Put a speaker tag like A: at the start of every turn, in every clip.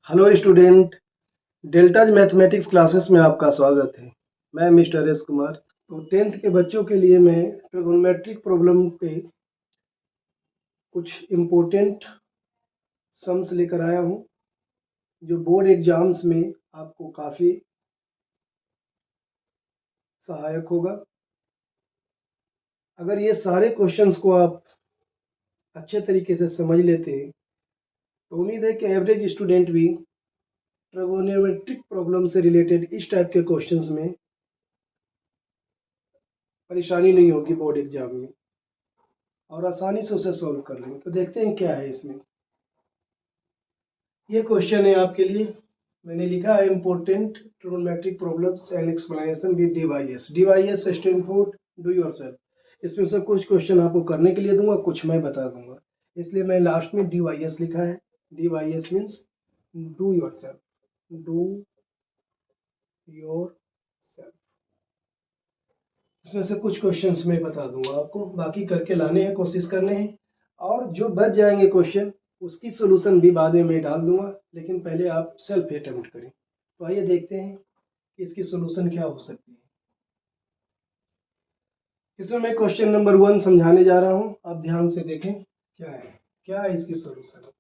A: Hello student. Deltas mathematics classes में आपका स्वागत है। मैं मिस्टर एस कुमार। तो टेंथ के बच्चों के लिए मैं ट्रिगोनोमेट्रिक प्रॉब्लम पे कुछ इम्पोर्टेंट सम्स लेकर आया हूँ जो बोर्ड एग्जाम्स में आपको काफ़ी सहायक होगा। अगर ये सारे क्वेश्चंस को आप अच्छे तरीके से समझ लेते हैं तो उम्मीद है कि एवरेज स्टूडेंट भी ट्रिगोनोमेट्रिक प्रॉब्लम से रिलेटेड इस टाइप के क्वेश्चंस में परेशानी नहीं होगी बोर्ड एग्जाम में और आसानी से उसे सॉल्व कर लेंगे। तो देखते हैं क्या है इसमें। ये क्वेश्चन है आपके लिए। मैंने लिखा है important trigonometric problems and explanation with DYS. DYS stand for do yourself. इसमें से कुछ क्वेश्चन आपको करने के लिए दूंगा, कुछ मैं बता दूंगा, इसलिए मैं लास्ट में डीवाईएस लिखा है। DYS means do yourself, do yourself. इसमें से कुछ क्वेश्चंस मैं बता दूंगा आपको, बाकी करके लाने हैं, कोशिश करने हैं, और जो बच जाएंगे क्वेश्चन उसकी सोल्यूशन भी बाद में मैं डाल दूंगा, लेकिन पहले आप सेल्फ अटेम्प्ट करें। तो आइए देखते हैं कि इसकी सोल्यूशन क्या हो सकती है। इसमें मैं क्वेश्चन नंबर 1 समझाने जा रहा हूं, आप ध्यान से देखें क्या है इसकी सोल्यूशन।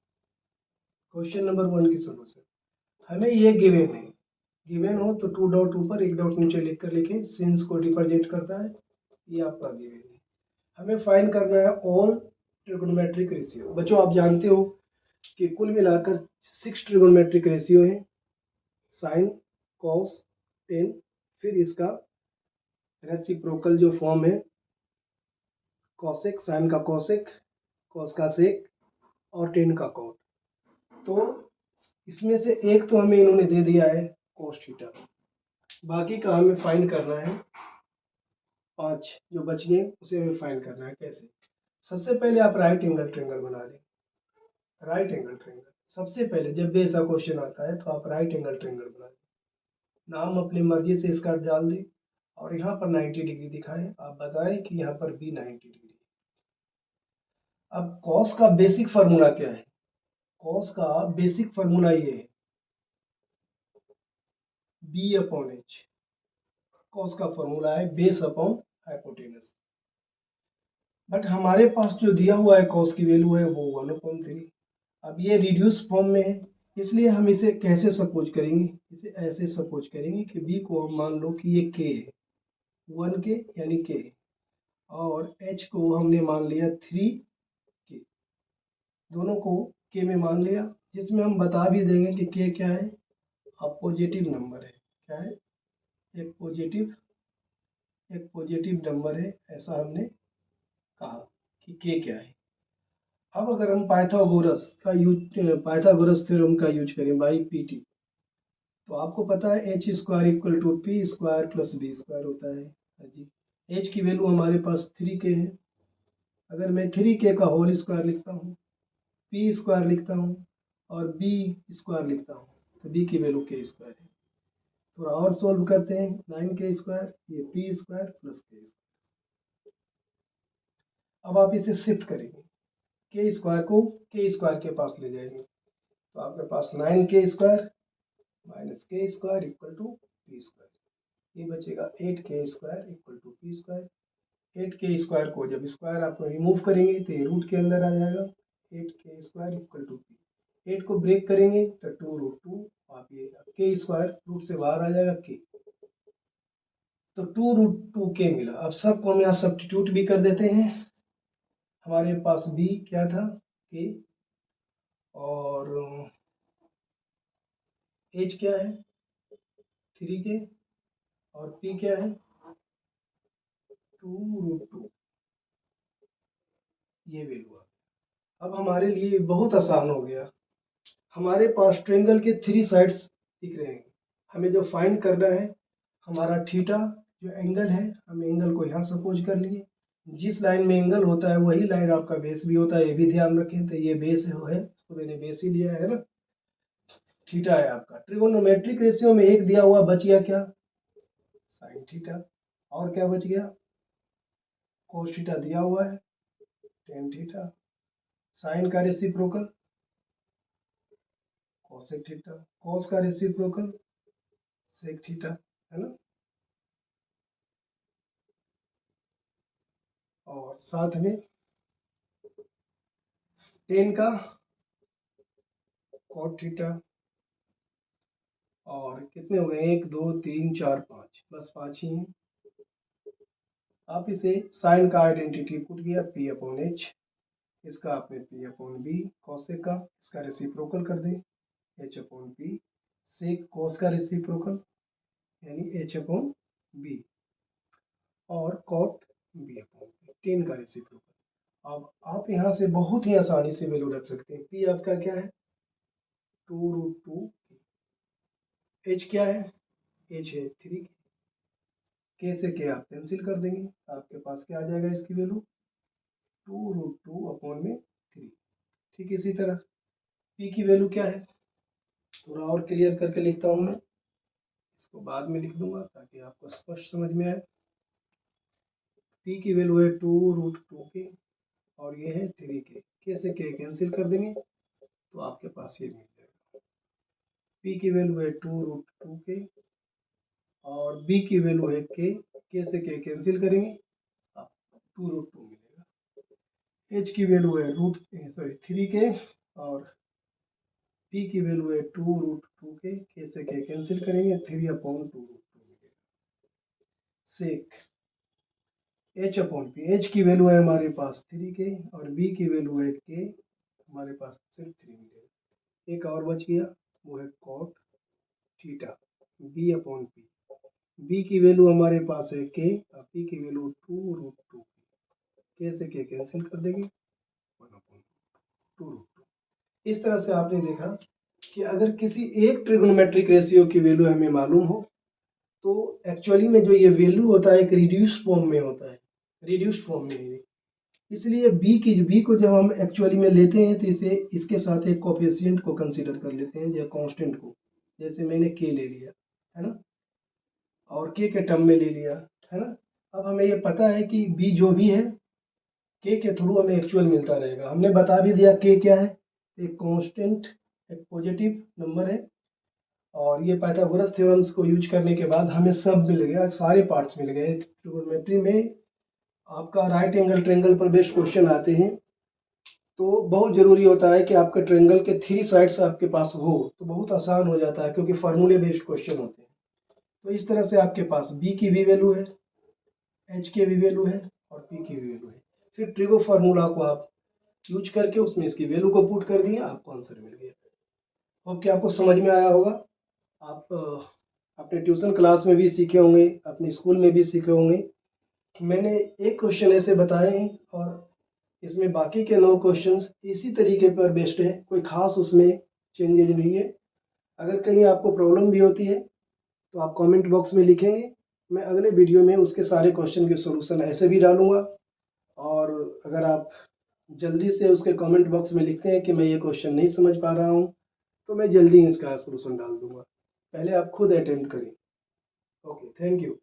A: क्वेश्चन नंबर 1 की सोल्यूशन, हमें ये गिवन है। गिवन हो तो 2 डॉट ऊपर 1 डॉट नीचे लिख कर लिखें, सिंस को रिप्रेजेंट करता है। ये आपका गिवन है। हमें फाइंड करना है ऑल ट्रिगोनोमेट्रिक रेशियो। बच्चों आप जानते हो कि कुल मिलाकर 6 ट्रिगोनोमेट्रिक रेशियो है। साइन, कॉस, टेन, फिर इसका रेसिप्रोकल जो फॉर्म है कॉसेक, साइन का कॉसेक, कॉस का सेक और टेन का कॉट। तो इसमें से एक तो हमें इन्होंने दे दिया है कॉस थीटा, बाकी का हमें फाइंड करना है। 5 जो बच गए उसे हमें फाइंड करना है। कैसे? सबसे पहले आप राइट एंगल ट्रायंगल बना लें। राइट एंगल ट्रायंगल सबसे पहले जब भी ऐसा क्वेश्चन आता है तो आप राइट एंगल ट्रायंगल बना लें। नाम अपनी मर्जी से इसका डाल दें और यहाँ पर 90 डिग्री दिखाएं। आप बताएं कि यहाँ पर भी 90 डिग्री। अब कॉस का बेसिक फार्मूला क्या है? कॉस का बेसिक फार्मूला ये है बी अपॉन एच। कॉस का फार्मूला है बेस अपॉन हाइपोटेनस। बट हमारे पास जो दिया हुआ है कॉस की वैल्यू है वो 1/3। अब ये रिड्यूस फॉर्म में है, इसलिए हम इसे कैसे सपोज करेंगे? इसे ऐसे सपोज करेंगे कि बी को हम मान लो कि ये के है, 1 के यानी के, और एच को हमने मान लिया 3 के। दोनों को के में मान लिया, जिसमें हम बता भी देंगे कि के क्या है? अब पॉजिटिव नंबर है। क्या है? एक पॉजिटिव नंबर है, ऐसा हमने कहा कि के क्या है। अब अगर हम पाइथागोरस थ्योरम का यूज करें बाई पीटी, तो आपको पता है H square equal to P square plus B square होता है। हाँ जी, एच की वैल्यू हमारे पास 3 के है। अगर मैं 3 के का होल स्क्वायर लिखता हूँ, पी स्क्वायर लिखता हूँ और बी स्क्वायर लिखता हूँ, तो बी की वैल्यू के स्क्वायर है। थोड़ा और सोल्व करते हैं, 9 के स्क्वायर, ये पी स्क्वायर प्लस के स्क्वायर। अब आप इसे शिफ्ट करेंगे, के स्क्वायर को के स्क्वायर के पास ले जाएंगे, तो आपके पास 9 के स्क्वायर माइनस के square equal to P square. ये बचेगा 8 के square equal to P square. 8 के स्क्वायर को जब स्क्वायर आप रिमूव करेंगे तो ये रूट के अंदर आ जाएगा। 8 के स्क्वायर इक्वल टू पी। 8 को ब्रेक करेंगे तो 2√2। आप ये के स्क्वायर रूट से बाहर आ जाएगा के, तो 2√2 के मिला। अब सबको हम यहाँ सब्स्टिट्यूट भी कर देते हैं। हमारे पास बी क्या था? के, और एच क्या है? 3 के, और पी क्या है? 2√2। ये वैल्यू। अब हमारे लिए बहुत आसान हो गया। हमारे पास ट्रायंगल के 3 साइड्स दिख रहे हैं। हमें जो फाइंड करना है हमारा थीटा जो एंगल है, हम एंगल को यहाँ सपोज कर लिए। जिस लाइन में एंगल होता है वही लाइन आपका बेस भी होता है, ये भी ध्यान रखें। तो ये बेस है, इसको मैंने बेस ही लिया है ना। थीटा है आपका। ट्रिगोनोमेट्रिक रेशियो में एक दिया हुआ, बच गया क्या? Sine theta. और क्या बच गया? कोस थीटा दिया हुआ है, टेन थीटा। साइन का रेसिप्रोकल कोसेक थीटा, कॉस का रेसिप्रोकल सेक थीटा, है ना। और साथ में टेन का कॉट थीटा, और कितने हो गए, 1 2 3 4 5, बस 5 ही हैं। आप इसे साइन का आइडेंटिटी पुट किया पी अपॉन एच, इसका आपने पी अपॉन बी कॉसेक का, इसका रेसिप्रोकल कर दें H upon P, sec cos का रेसिप्रोकल यानी एच अपॉन बी, और cot B upon P, tan का रेसिप्रोकल। अब आप यहाँ से बहुत ही आसानी से वैल्यू रख सकते हैं। पी आपका क्या है, 2√2, एच क्या है, एच है 3, के से के आप कैंसिल कर देंगे, आपके पास क्या आ जाएगा इसकी वैल्यू 2√2 अपॉन में 3। ठीक इसी तरह पी की वैल्यू क्या है, थोड़ा और क्लियर करके लिखता हूँ मैं, इसको बाद में लिख दूंगा ताकि आपको स्पष्ट समझ में आए। पी की वैल्यू है 2√2 के, और ये है 3 के से के कैंसिल कर देंगे तो आपके पास ये मिल जाएगा। पी की वैल्यू है 2√2 के, और बी की वैल्यू है के से के कैंसिल करेंगे, 2√2 मिलेगा। एच की वैल्यू है 3 के, और पी की वैल्यू है 2√2 के से के कैंसिल करेंगे, 3/2√2 मिलेगा। Sec H upon P, H की वैल्यू है हमारे पास 3 के, और बी की वैल्यू है के, हमारे पास सिर्फ 3 मिलेगा। एक और बच गया, वो है cot theta B upon P, B की वैल्यू हमारे पास है के, और पी की वैल्यू 2√2, के से के कैंसिल कर देंगे, 1/2√2। इस तरह से आपने देखा कि अगर किसी एक ट्रिग्नोमेट्रिक रेशियो की वैल्यू हमें मालूम हो तो एक्चुअली में जो ये वैल्यू होता है एक रिड्यूस्ड फॉर्म में होता है, रिड्यूस्ड फॉर्म में है। इसलिए बी को जब हम एक्चुअली में लेते हैं तो इसे इसके साथ एक कोफिशिएंट को कंसीडर कर लेते हैं या कांस्टेंट को, जैसे मैंने के ले लिया है ना, और के टर्म में ले लिया है ना। अब हमें ये पता है कि बी जो भी है के थ्रू हमें एक्चुअल मिलता रहेगा। हमने बता भी दिया के क्या है, एक कांस्टेंट, एक पॉजिटिव नंबर है, और ये पाइथागोरस थ्योरम्स को यूज करने के बाद हमें सब मिल गया, सारे पार्ट्स मिल गए। ट्रिगोनोमेट्री में आपका राइट एंगल ट्रायंगल पर बेस्ड क्वेश्चन आते हैं, तो बहुत जरूरी होता है कि आपके ट्रायंगल के 3 साइड्स आपके पास हो, तो बहुत आसान हो जाता है क्योंकि फार्मूले बेस्ड क्वेश्चन होते हैं। तो इस तरह से आपके पास बी की भी वैल्यू है, एच की भी वैल्यू है, और पी की भी वैल्यू है। फिर ट्रिगो फार्मूला को आप यूज करके उसमें इसकी वैल्यू को पुट कर दिए, आपको आंसर मिल गया। होप कि आपको समझ में आया होगा। आप अपने ट्यूशन क्लास में भी सीखे होंगे, अपने स्कूल में भी सीखे होंगे। मैंने एक क्वेश्चन ऐसे बताए हैं, और इसमें बाकी के 9 क्वेश्चंस इसी तरीके पर बेस्ड है, कोई खास उसमें चेंजेज नहीं है। अगर कहीं आपको प्रॉब्लम भी होती है तो आप कमेंट बॉक्स में लिखेंगे, मैं अगले वीडियो में उसके सारे क्वेश्चन के सॉल्यूशन ऐसे भी डालूंगा। और अगर आप जल्दी से उसके कमेंट बॉक्स में लिखते हैं कि मैं ये क्वेश्चन नहीं समझ पा रहा हूँ, तो मैं जल्दी इसका सॉल्यूशन डाल दूंगा। पहले आप खुद अटेम्प्ट करें। Okay, thank you.